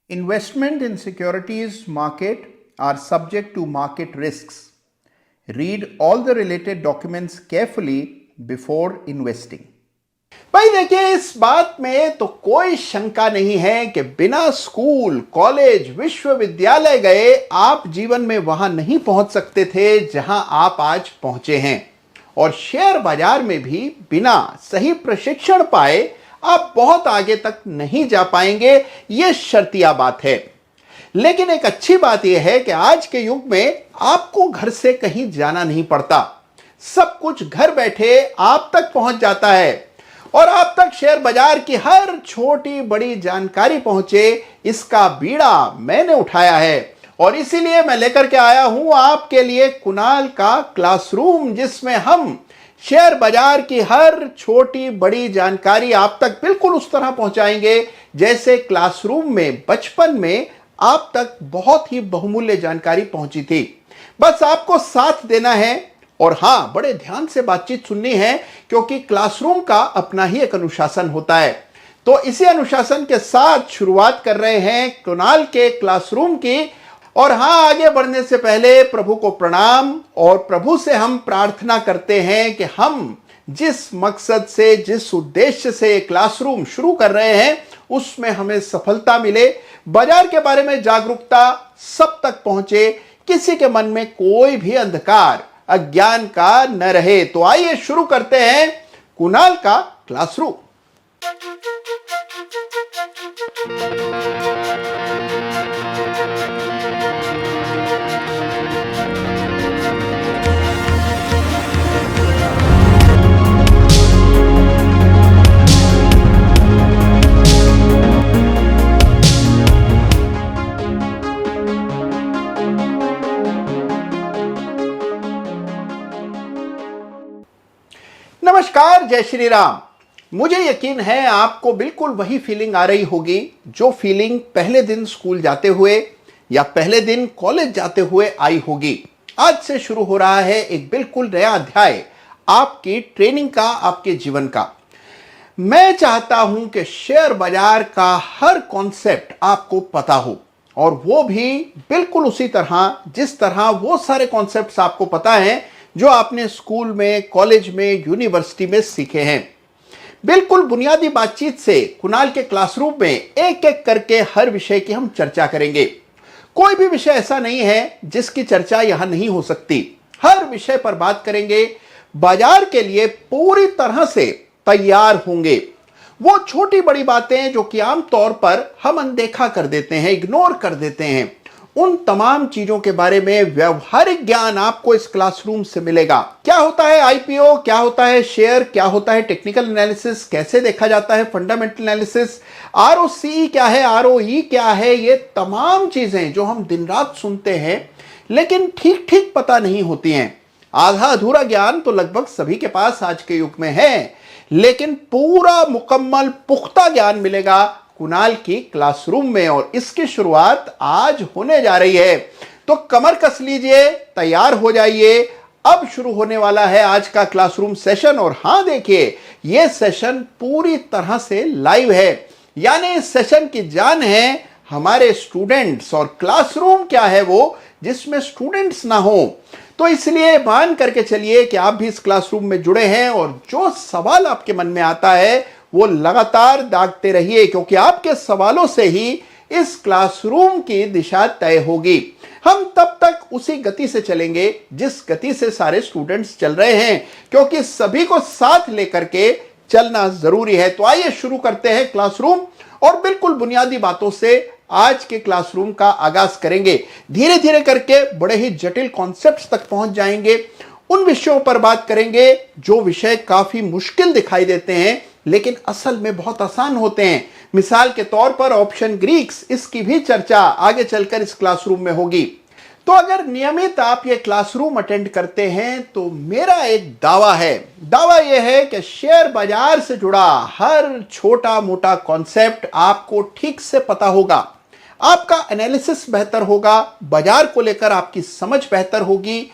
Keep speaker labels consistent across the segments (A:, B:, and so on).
A: Investment in securities market are subject to market risks. Read all the related documents carefully before investing. भाई देखिए, इस बात में तो कोई शंका नहीं है कि बिना स्कूल, कॉलेज, विश्वविद्यालय गए आप जीवन में वहां नहीं पहुंच सकते थे जहां आप आज पहुंचे हैं। और शेयर बाजार में भी बिना सही प्रशिक्षण पाए आप बहुत आगे तक नहीं जा पाएंगे, यह शर्तिया बात है। लेकिन एक अच्छी बात यह है कि आज के युग में आपको घर से कहीं जाना नहीं पड़ता, सब कुछ घर बैठे आप तक पहुंच जाता है और आप तक शेयर बाजार की हर छोटी बड़ी जानकारी पहुंचे, इसका बीड़ा मैंने उठाया है। और इसीलिए मैं लेकर के आया हूं आपके लिए कुणाल का क्लासरूम, जिसमें हम शेयर बाजार की हर छोटी बड़ी जानकारी आप तक बिल्कुल उस तरह पहुंचाएंगे जैसे क्लासरूम में बचपन में आप तक बहुत ही बहुमूल्य जानकारी पहुंची थी। बस आपको साथ देना है और हां, बड़े ध्यान से बातचीत सुननी है, क्योंकि क्लासरूम का अपना ही एक अनुशासन होता है। तो इसी अनुशासन के साथ शुरुआत कर रहे हैं कुणाल के क्लासरूम की। और हां, आगे बढ़ने से पहले प्रभु को प्रणाम, और प्रभु से हम प्रार्थना करते हैं कि हम जिस मकसद से, जिस उद्देश्य से क्लासरूम शुरू कर रहे हैं, उसमें हमें सफलता मिले, बाजार के बारे में जागरूकता सब तक पहुंचे, किसी के मन में कोई भी अंधकार, अज्ञान का न रहे। तो आइए शुरू करते हैं कुणाल का क्लासरूम। नमस्कार, जय श्री राम। मुझे यकीन है आपको बिल्कुल वही फीलिंग आ रही होगी जो फीलिंग पहले दिन स्कूल जाते हुए या पहले दिन कॉलेज जाते हुए आई होगी। आज से शुरू हो रहा है एक बिल्कुल नया अध्याय आपकी ट्रेनिंग का, आपके जीवन का। मैं चाहता हूं कि शेयर बाजार का हर कॉन्सेप्ट आपको पता हो, और वो भी बिल्कुल उसी तरह जिस तरह वो सारे कॉन्सेप्ट्स आपको पता हैं जो आपने स्कूल में, कॉलेज में, यूनिवर्सिटी में सीखे हैं। बिल्कुल बुनियादी बातचीत से कुणाल के क्लासरूम में एक एक करके हर विषय की हम चर्चा करेंगे। कोई भी विषय ऐसा नहीं है जिसकी चर्चा यहां नहीं हो सकती। हर विषय पर बात करेंगे, बाजार के लिए पूरी तरह से तैयार होंगे। वो छोटी बड़ी बातें जो कि आमतौर पर हम अनदेखा कर देते हैं, इग्नोर कर देते हैं, उन तमाम चीजों के बारे में व्यवहारिक ज्ञान आपको इस क्लासरूम से मिलेगा। क्या होता है आईपीओ, क्या होता है शेयर, क्या होता है टेक्निकल एनालिसिस, कैसे देखा जाता है फंडामेंटल एनालिसिस, आरओसी क्या है, आरओई क्या है, ये तमाम चीजें जो हम दिन रात सुनते हैं लेकिन ठीक ठीक पता नहीं होती हैं। आधा अधूरा ज्ञान तो लगभग सभी के पास आज के युग में है, लेकिन पूरा मुकम्मल पुख्ता ज्ञान मिलेगा कुणाल की क्लासरूम में। और इसकी शुरुआत आज होने जा रही है, तो कमर कस लीजिए, तैयार हो जाइए। अब शुरू होने वाला है आज का क्लासरूम सेशन। और हां देखिए, यह सेशन पूरी तरह से लाइव है, यानी इस सेशन की जान है हमारे स्टूडेंट्स। और क्लासरूम क्या है वो, जिसमें स्टूडेंट्स ना हो। तो इसलिए मान करके चलिए कि आप भी इस क्लासरूम में जुड़े हैं, और जो सवाल आपके मन में आता है वो लगातार दागते रहिए, क्योंकि आपके सवालों से ही इस क्लासरूम की दिशा तय होगी। हम तब तक उसी गति से चलेंगे जिस गति से सारे स्टूडेंट्स चल रहे हैं, क्योंकि सभी को साथ लेकर के चलना जरूरी है। तो आइए शुरू करते हैं क्लासरूम, और बिल्कुल बुनियादी बातों से आज के क्लासरूम का आगाज करेंगे। धीरे धीरे करके बड़े ही जटिल कॉन्सेप्ट्स तक पहुंच जाएंगे। उन विषयों पर बात करेंगे जो विषय काफी मुश्किल दिखाई देते हैं लेकिन असल में बहुत आसान होते हैं। मिसाल के तौर पर ऑप्शन ग्रीक्स, इसकी भी चर्चा आगे चलकर इस क्लासरूम में होगी। तो अगर नियमित आप ये क्लासरूम अटेंड करते हैं तो मेरा एक दावा है, दावा यह है कि शेयर बाजार से जुड़ा हर छोटा मोटा कॉन्सेप्ट आपको ठीक से पता होगा, आपका एनालिसिस बेहतर होगा, बाजार को लेकर आपकी समझ बेहतर होगी।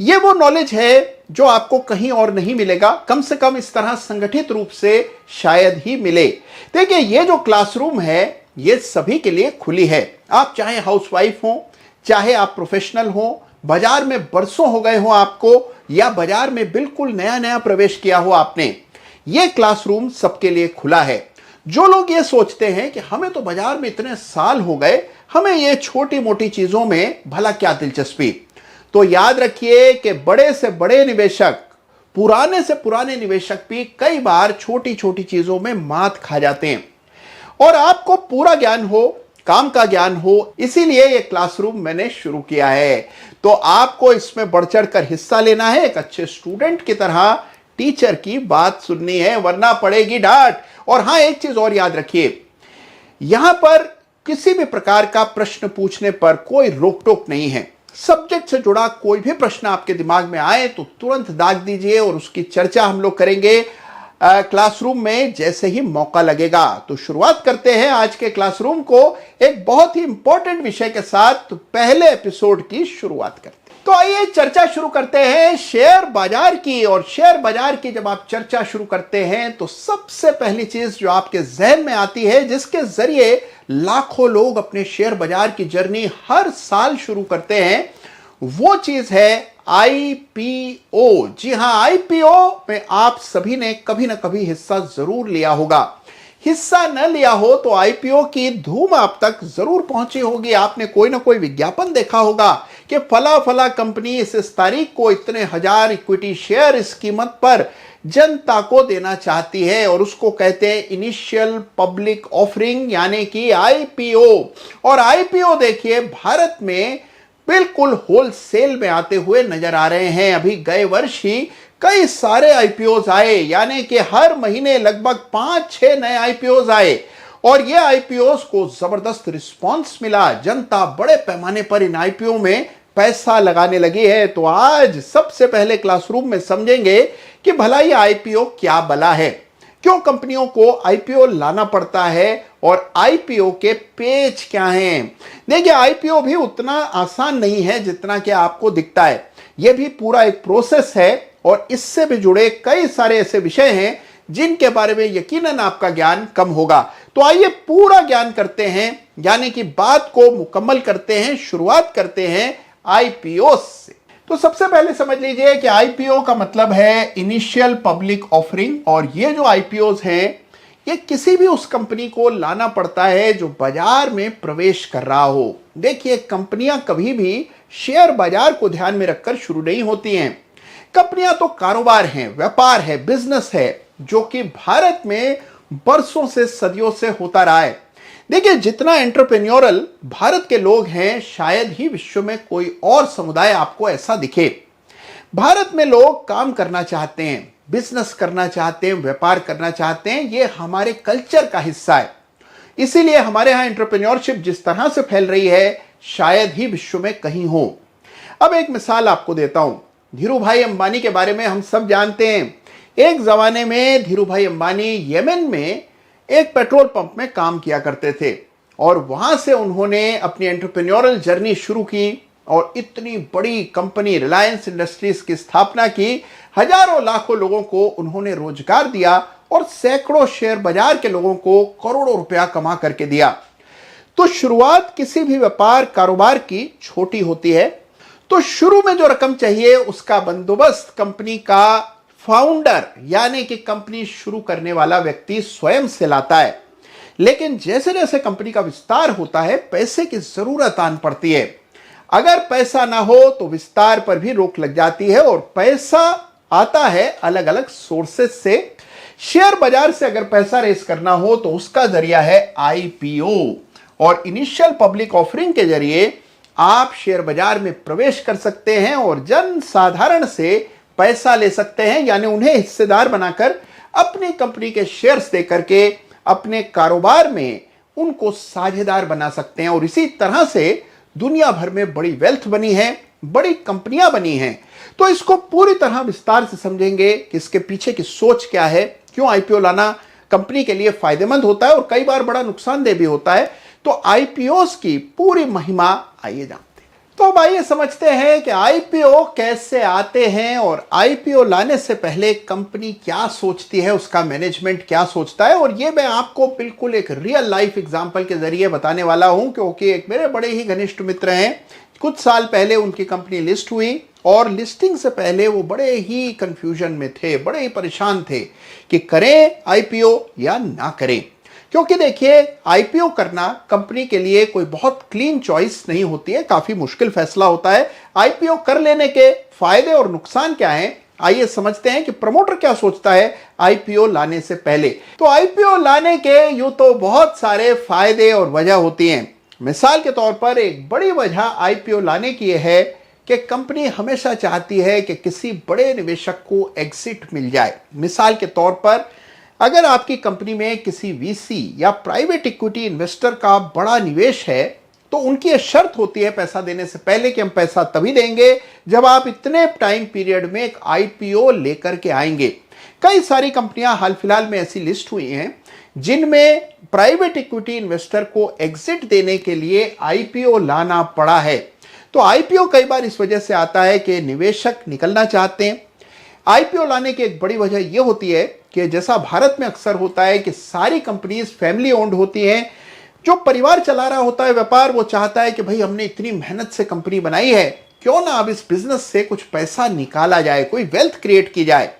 A: ये वो नॉलेज है जो आपको कहीं और नहीं मिलेगा, कम से कम इस तरह संगठित रूप से शायद ही मिले। देखिए, ये जो क्लासरूम है ये सभी के लिए खुली है। आप चाहे हाउसवाइफ हो, चाहे आप प्रोफेशनल हो, बाजार में बरसों हो गए हो आपको, या बाजार में बिल्कुल नया नया प्रवेश किया हो आपने, ये क्लासरूम सबके लिए खुला है। जो लोग ये सोचते हैं कि हमें तो बाजार में इतने साल हो गए, हमें ये छोटी मोटी चीजों में भला क्या दिलचस्पी, तो याद रखिए कि बड़े से बड़े निवेशक, पुराने से पुराने निवेशक भी कई बार छोटी छोटी चीजों में मात खा जाते हैं। और आपको पूरा ज्ञान हो, काम का ज्ञान हो, इसीलिए ये क्लासरूम मैंने शुरू किया है। तो आपको इसमें बढ़ चढ़ कर हिस्सा लेना है, एक अच्छे स्टूडेंट की तरह टीचर की बात सुननी है, वरना पड़ेगी डांट। और हां, एक चीज और याद रखिए, यहां पर किसी भी प्रकार का प्रश्न पूछने पर कोई रोक टोक नहीं है। सब्जेक्ट से जुड़ा कोई भी प्रश्न आपके दिमाग में आए तो तुरंत दाग दीजिए, और उसकी चर्चा हम लोग करेंगे क्लासरूम में जैसे ही मौका लगेगा। तो शुरुआत करते हैं आज के क्लासरूम को एक बहुत ही इंपॉर्टेंट विषय के साथ। तो पहले एपिसोड की शुरुआत करते हैं। तो आइए चर्चा शुरू करते हैं शेयर बाजार की। और शेयर बाजार की जब आप चर्चा शुरू करते हैं तो सबसे पहली चीज जो आपके जहन में आती है, जिसके जरिए लाखों लोग अपने शेयर बाजार की जर्नी हर साल शुरू करते हैं, वो चीज है आईपीओ। जी हां, आईपीओ में आप सभी ने कभी ना कभी हिस्सा जरूर लिया होगा। हिस्सा न लिया हो तो आईपीओ की धूम आप तक जरूर पहुंची होगी। आपने कोई ना कोई विज्ञापन देखा होगा कि फला फला कंपनी इस तारीख को इतने हजार इक्विटी शेयर इस कीमत पर जनता को देना चाहती है, और उसको कहते हैं इनिशियल पब्लिक ऑफरिंग, यानी कि आईपीओ। और आईपीओ देखिए भारत में बिल्कुल होलसेल में आते हुए नजर आ रहे हैं। अभी गए वर्ष ही कई सारे आईपीओज आए, यानी कि हर महीने लगभग 5-6 नए आईपीओज आए, और ये आईपीओज को जबरदस्त रिस्पांस मिला। जनता बड़े पैमाने पर इन आईपीओ में पैसा लगाने लगी है। तो आज सबसे पहले क्लासरूम में समझेंगे कि भला ये आईपीओ क्या बला है, क्यों कंपनियों को आईपीओ लाना पड़ता है, और आईपीओ के पेच क्या हैं। देखिए, आईपीओ भी उतना आसान नहीं है जितना कि आपको दिखता है। यह भी पूरा एक प्रोसेस है, और इससे भी जुड़े कई सारे ऐसे विषय हैं जिनके बारे में यकीनन आपका ज्ञान कम होगा। तो आइए पूरा ज्ञान करते हैं, यानी कि बात को मुकम्मल करते हैं। शुरुआत करते हैं आईपीओ से। तो सबसे पहले समझ लीजिए कि आईपीओ का मतलब है इनिशियल पब्लिक ऑफरिंग, और ये जो आईपीओज हैं ये किसी भी उस कंपनी को लाना पड़ता है जो बाजार में प्रवेश कर रहा हो। देखिए, कंपनियां कभी भी शेयर बाजार को ध्यान में रखकर शुरू नहीं होती हैं। कंपनियां तो कारोबार हैं, व्यापार है, बिजनेस है, जो कि भारत में बरसों से, सदियों से होता रहा है। देखिए, जितना एंटरप्रेन्योरल भारत के लोग हैं, शायद ही विश्व में कोई और समुदाय आपको ऐसा दिखे। भारत में लोग काम करना चाहते हैं, बिजनेस करना चाहते हैं, व्यापार करना चाहते हैं। ये हमारे कल्चर का हिस्सा है। इसीलिए हमारे यहाँ एंटरप्रेन्योरशिप जिस तरह से फैल रही है, शायद ही विश्व में कहीं हो। अब एक मिसाल आपको देता हूं। धीरू भाई अंबानी के बारे में हम सब जानते हैं। एक जमाने में धीरू भाई अंबानी यमन में एक पेट्रोल पंप में काम किया करते थे, और वहां से उन्होंने अपनी एंटरप्रेन्योरल जर्नी शुरू की, और इतनी बड़ी कंपनी रिलायंस इंडस्ट्रीज की स्थापना की। हजारों लाखों लोगों को उन्होंने रोजगार दिया, और सैकड़ों शेयर बाजार के लोगों को करोड़ों रुपया कमा करके दिया। तो शुरुआत किसी भी व्यापार कारोबार की छोटी होती है। तो शुरू में जो रकम चाहिए उसका बंदोबस्त कंपनी का फाउंडर, यानी कि कंपनी शुरू करने वाला व्यक्ति स्वयं से लाता है। लेकिन जैसे जैसे कंपनी का विस्तार होता है, पैसे की जरूरत आन पड़ती है। अगर पैसा ना हो तो विस्तार पर भी रोक लग जाती है, और पैसा आता है अलग अलग सोर्सेस से। शेयर बाजार से अगर पैसा रेस करना हो तो उसका जरिया है आईपीओ, और इनिशियल पब्लिक ऑफरिंग के जरिए आप शेयर बाजार में प्रवेश कर सकते हैं और जन साधारण से पैसा ले सकते हैं, यानी उन्हें हिस्सेदार बनाकर अपनी कंपनी के शेयर्स दे करके अपने कारोबार में उनको साझेदार बना सकते हैं। और इसी तरह से दुनिया भर में बड़ी वेल्थ बनी है, बड़ी कंपनियां बनी हैं। तो इसको पूरी तरह विस्तार से समझेंगे कि इसके पीछे की सोच क्या है, क्यों आईपीओ लाना कंपनी के लिए फायदेमंद होता है और कई बार बड़ा नुकसानदेह भी होता है। तो आईपीओस की पूरी महिमा आइए जानते हैं। तो अब आइए समझते हैं कि आईपीओ कैसे आते हैं और आईपीओ लाने से पहले कंपनी क्या सोचती है, उसका मैनेजमेंट क्या सोचता है। और ये मैं आपको बिल्कुल एक रियल लाइफ एग्जांपल के जरिए बताने वाला हूं, क्योंकि एक मेरे बड़े ही घनिष्ठ मित्र हैं। कुछ साल पहले उनकी कंपनी लिस्ट हुई और लिस्टिंग से पहले वो बड़े ही कंफ्यूजन में थे, बड़े ही परेशान थे कि करें आईपीओ या ना करें। क्योंकि देखिए, आईपीओ करना कंपनी के लिए कोई बहुत क्लीन चॉइस नहीं होती है, काफी मुश्किल फैसला होता है। आईपीओ कर लेने के फायदे और नुकसान क्या हैं, आइए समझते हैं कि प्रमोटर क्या सोचता है आईपीओ लाने से पहले। तो आईपीओ लाने के यूं तो बहुत सारे फायदे और वजह होती हैं। मिसाल के तौर पर एक बड़ी वजह आईपीओ लाने की यह है कि कंपनी हमेशा चाहती है कि किसी बड़े निवेशक को एग्जिट मिल जाए। मिसाल के तौर पर अगर आपकी कंपनी में किसी वीसी या प्राइवेट इक्विटी इन्वेस्टर का बड़ा निवेश है, तो उनकी यह शर्त होती है पैसा देने से पहले कि हम पैसा तभी देंगे जब आप इतने टाइम पीरियड में एक आईपीओ लेकर के आएंगे। कई सारी कंपनियां हाल फिलहाल में ऐसी लिस्ट हुई हैं जिनमें प्राइवेट इक्विटी इन्वेस्टर को एग्जिट देने के लिए आईपीओ लाना पड़ा है। तो आईपीओ कई बार इस वजह से आता है कि निवेशक निकलना चाहते हैं। आईपीओ लाने की एक बड़ी वजह यह होती है कि जैसा भारत में अक्सर होता है कि सारी कंपनीज फैमिली ओन्ड होती हैं। जो परिवार चला रहा होता है व्यापार, वो चाहता है कि भाई हमने इतनी मेहनत से कंपनी बनाई है, क्यों ना अब इस बिजनेस से कुछ पैसा निकाला जाए, कोई वेल्थ क्रिएट की जाए।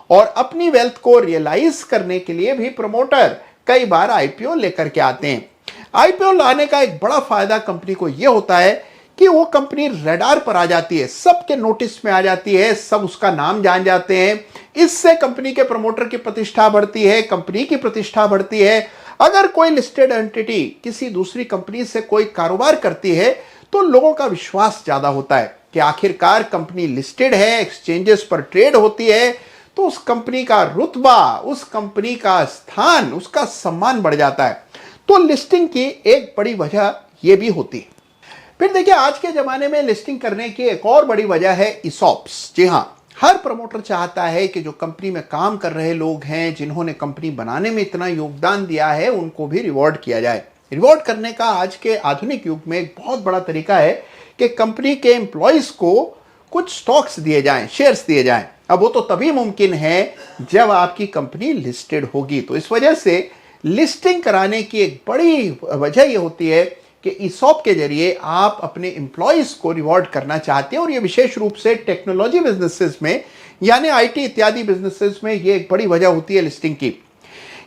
A: और अपनी वेल्थ को रियलाइज करने के लिए भी प्रमोटर कई बार आईपीओ लेकर के आते हैं। आईपीओ लाने का एक बड़ा फायदा कंपनी को यह होता है कि वो कंपनी रडार पर आ जाती है, सबके नोटिस में आ जाती है, सब उसका नाम जान जाते हैं। इससे कंपनी के प्रमोटर की प्रतिष्ठा बढ़ती है, कंपनी की प्रतिष्ठा बढ़ती है। अगर कोई लिस्टेड एंटिटी किसी दूसरी कंपनी से कोई कारोबार करती है तो लोगों का विश्वास ज्यादा होता है कि आखिरकार कंपनी लिस्टेड है, एक्सचेंजेस पर ट्रेड होती है, तो उस कंपनी का रुतबा, उस कंपनी का स्थान, उसका सम्मान बढ़ जाता है। तो लिस्टिंग की एक बड़ी वजह यह भी होती है। फिर देखिए, आज के जमाने में लिस्टिंग करने की एक और बड़ी वजह है ईसॉप्स। जी हां, हर प्रमोटर चाहता है कि जो कंपनी में काम कर रहे लोग हैं, जिन्होंने कंपनी बनाने में इतना योगदान दिया है, उनको भी रिवॉर्ड किया जाए। रिवॉर्ड करने का आज के आधुनिक युग में एक बहुत बड़ा तरीका है कि कंपनी के एम्प्लॉयज को कुछ स्टॉक्स दिए जाएं, शेयर्स दिए जाएं। अब वो तो तभी मुमकिन है जब आपकी कंपनी लिस्टेड होगी। तो इस वजह से लिस्टिंग कराने की एक बड़ी वजह यह होती है कि ईसॉप के जरिए आप अपने एम्प्लॉयज को रिवॉर्ड करना चाहते हैं। और ये विशेष रूप से टेक्नोलॉजी बिजनेसेस में, यानी आईटी इत्यादि बिजनेसेस में, ये एक बड़ी वजह होती है लिस्टिंग की।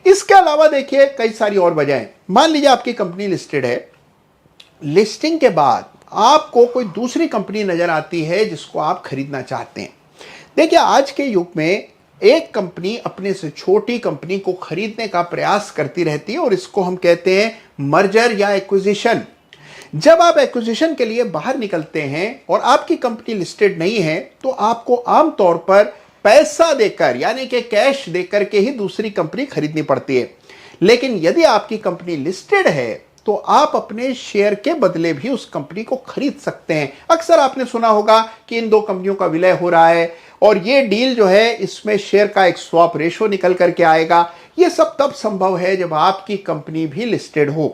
A: इसके अलावा देखिए, कई सारी और वजहें। मान लीजिए आपकी कंपनी लिस्टेड है, लिस्टिंग के बाद आपको कोई दूसरी कंपनी नजर आती है जिसको आप खरीदना चाहते हैं। देखिए, आज के युग में एक कंपनी अपने से छोटी कंपनी को खरीदने का प्रयास करती रहती है और इसको हम कहते हैं मर्जर या एक्विजिशन। जब आप एक्विजिशन के लिए बाहर निकलते हैं और आपकी कंपनी लिस्टेड नहीं है, तो आपको आमतौर पर पैसा देकर, यानी कि कैश देकर के ही दूसरी कंपनी खरीदनी पड़ती है। लेकिन यदि आपकी कंपनी लिस्टेड है तो आप अपने शेयर के बदले भी उस कंपनी को खरीद सकते हैं। अक्सर आपने सुना होगा कि इन दो कंपनियों का विलय हो रहा है और ये डील जो है, इसमें शेयर का एक स्वैप रेशो निकल करके आएगा। ये सब तब संभव है जब आपकी कंपनी भी लिस्टेड हो।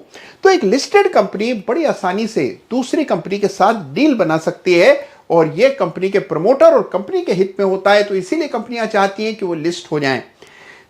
A: तो एक लिस्टेड कंपनी बड़ी आसानी से दूसरी कंपनी के साथ डील बना सकती है और ये कंपनी के प्रमोटर और कंपनी के हित में होता है। तो इसीलिए कंपनियां चाहती हैं कि वो लिस्ट हो जाएं।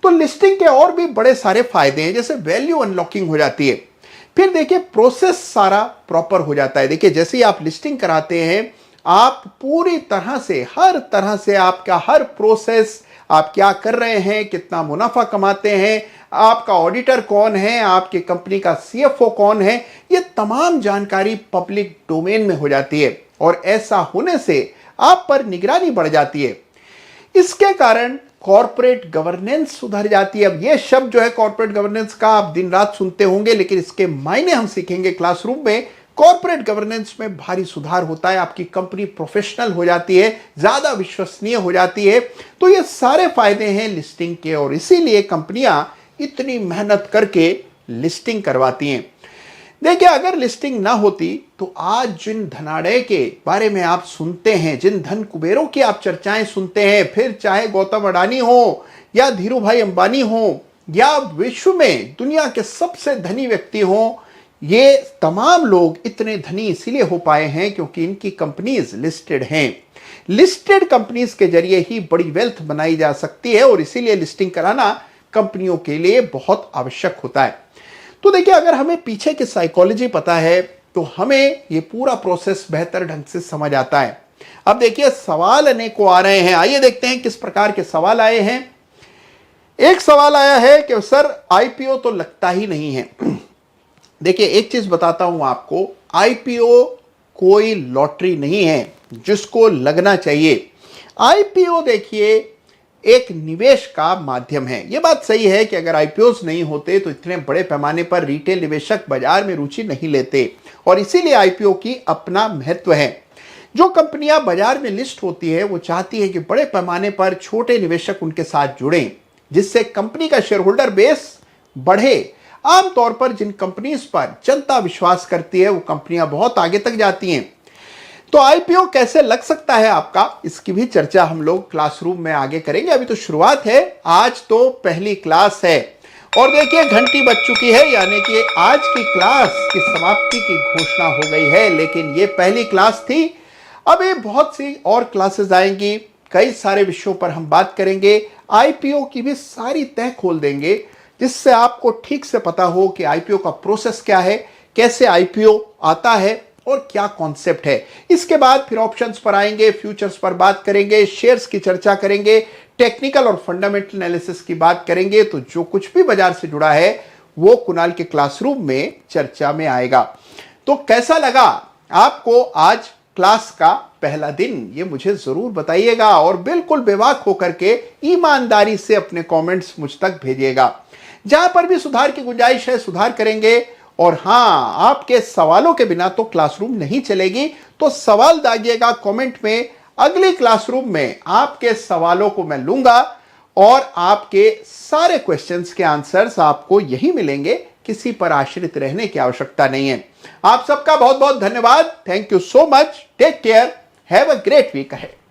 A: तो लिस्टिंग के और भी बड़े सारे फायदे हैं, जैसे वैल्यू अनलॉकिंग हो जाती है। फिर देखिए, प्रोसेस सारा प्रॉपर हो जाता है। देखिए, जैसे ही आप लिस्टिंग कराते हैं, आप पूरी तरह से, हर तरह से आपका हर प्रोसेस, आप क्या कर रहे हैं, कितना मुनाफा कमाते हैं, आपका ऑडिटर कौन है, आपकी कंपनी का सीएफओ कौन है, ये तमाम जानकारी पब्लिक डोमेन में हो जाती है। और ऐसा होने से आप पर निगरानी बढ़ जाती है। इसके कारण कॉर्पोरेट गवर्नेंस सुधर जाती है। अब ये शब्द जो है कॉर्पोरेट गवर्नेंस का, आप दिन रात सुनते होंगे, लेकिन इसके मायने हम सीखेंगे क्लासरूम में। कॉर्पोरेट गवर्नेंस में भारी सुधार होता है, आपकी कंपनी प्रोफेशनल हो जाती है, ज्यादा विश्वसनीय हो जाती है। तो ये सारे फायदे हैं लिस्टिंग के और इसीलिए कंपनियां इतनी मेहनत करके लिस्टिंग करवाती हैं। देखिए, अगर लिस्टिंग ना होती तो आज जिन धनाढ्य के बारे में आप सुनते हैं, जिन धन कुबेरों की आप चर्चाएं सुनते हैं, फिर चाहे गौतम अडानी हो या धीरू भाई अंबानी हो या विश्व में दुनिया के सबसे धनी व्यक्ति हो, ये तमाम लोग इतने धनी इसीलिए हो पाए हैं क्योंकि इनकी कंपनीज लिस्टेड हैं। लिस्टेड कंपनीज के जरिए ही बड़ी वेल्थ बनाई जा सकती है और इसीलिए लिस्टिंग कराना कंपनियों के लिए बहुत आवश्यक होता है। तो देखिए, अगर हमें पीछे की साइकोलॉजी पता है तो हमें ये पूरा प्रोसेस बेहतर ढंग से समझ आता है। अब देखिए, सवाल अनेकों आ रहे हैं। आइए देखते हैं किस प्रकार के सवाल आए हैं। एक सवाल आया है कि सर आईपीओ तो लगता ही नहीं है। देखिए, एक चीज बताता हूं आपको, आईपीओ कोई लॉटरी नहीं है जिसको लगना चाहिए। आईपीओ देखिए एक निवेश का माध्यम है। यह बात सही है कि अगर आईपीओ नहीं होते तो इतने बड़े पैमाने पर रिटेल निवेशक बाजार में रुचि नहीं लेते और इसीलिए आईपीओ की अपना महत्व है। जो कंपनियां बाजार में लिस्ट होती है वो चाहती है कि बड़े पैमाने पर छोटे निवेशक उनके साथ जुड़ें, जिससे कंपनी का शेयर होल्डर बेस बढ़े। आमतौर पर जिन कंपनीज पर जनता विश्वास करती है वो कंपनियां बहुत आगे तक जाती हैं। तो आईपीओ कैसे लग सकता है आपका, इसकी भी चर्चा हम लोग क्लासरूम में आगे करेंगे। अभी तो शुरुआत है, आज तो पहली क्लास है और देखिए घंटी बज चुकी है, यानी कि आज की क्लास की समाप्ति की घोषणा हो गई है। लेकिन ये पहली क्लास थी, अभी बहुत सी और क्लासेस आएंगी, कई सारे विषयों पर हम बात करेंगे। आईपीओ की भी सारी तह खोल देंगे जिससे आपको ठीक से पता हो कि आईपीओ का प्रोसेस क्या है, कैसे आईपीओ आता है और क्या कॉन्सेप्ट है। इसके बाद फिर ऑप्शंस पर आएंगे, फ्यूचर्स पर बात करेंगे, शेयर्स की चर्चा करेंगे, टेक्निकल और फंडामेंटल एनालिसिस की बात करेंगे। तो जो कुछ भी बाजार से जुड़ा है वो कुणाल के क्लासरूम में चर्चा में आएगा। तो कैसा लगा आपको आज क्लास का पहला दिन, ये मुझे जरूर बताइएगा और बिल्कुल बेबाक होकर के ईमानदारी से अपने कमेंट्स मुझ तक भेजिएगा। जहां पर भी सुधार की गुंजाइश है सुधार करेंगे। और हां, आपके सवालों के बिना तो क्लासरूम नहीं चलेगी, तो सवाल दागिएगा कमेंट में। अगली क्लासरूम में आपके सवालों को मैं लूंगा और आपके सारे क्वेश्चंस के आंसर्स आपको यही मिलेंगे, किसी पर आश्रित रहने की आवश्यकता नहीं है। आप सबका बहुत बहुत धन्यवाद। Thank you so much. Take care. Have a great week ahead.